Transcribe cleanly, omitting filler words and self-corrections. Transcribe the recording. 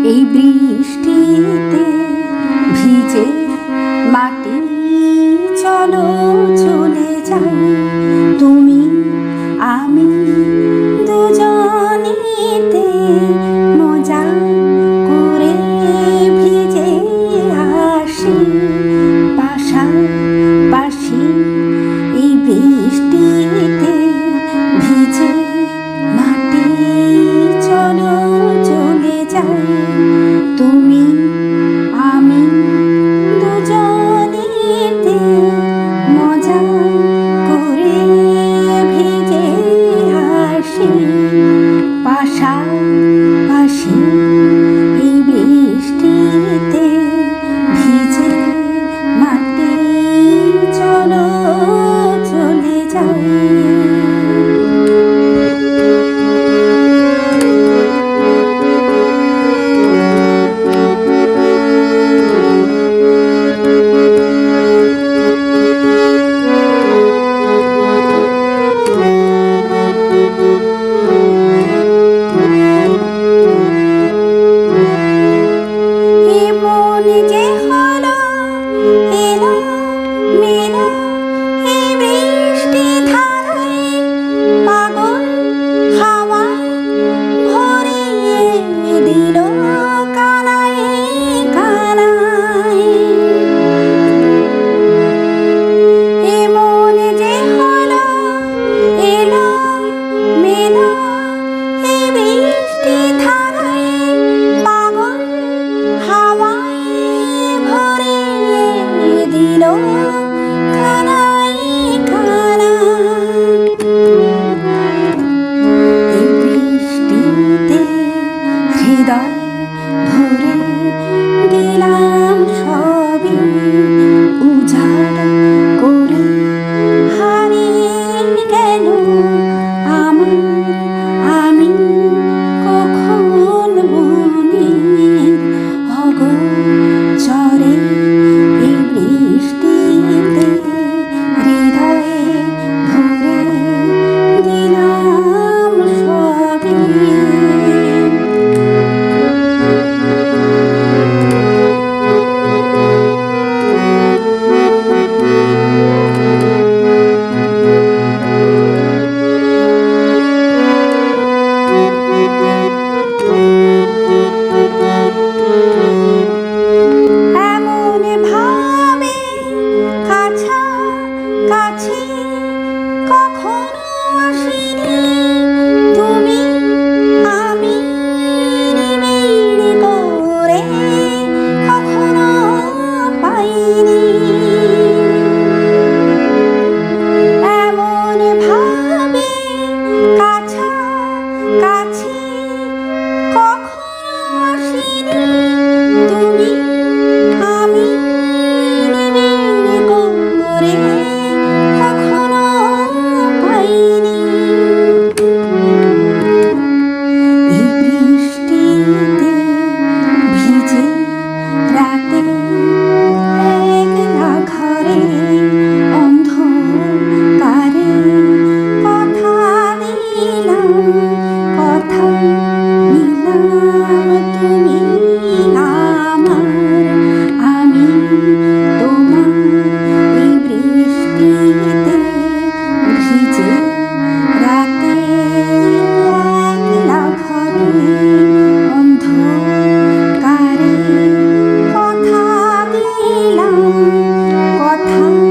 এই বৃষ্টিতে ভিজে মাটি চলো চলে যাই তুমি আমি দুজনেতে মজা করে ভিজে আসি পাশাপাশি এই বৃষ্টিতে ভিজে মাটি চলো চলে যাই তুমি আমি দুজনেতে মজা করে ভিজে আসি পাশাপাশি এই বৃষ্টিতে ভিজে মাটি চলো চলে যাই। হৃদয় ভরে দিলাম সবই উজাড় করে হারিয়ে গেল আমার আমি কখন বনের অগোচরে এই বৃষ্টিতে হৃদয় ভরে দিলাম সবই। কাছে কখনো আসিনি তুমি আমি নিবিড় করে কখনো পাইনি এমন ভাবে কাছাকাছি কখনো আসিনি তুমি আমি নিবিড় করে কথা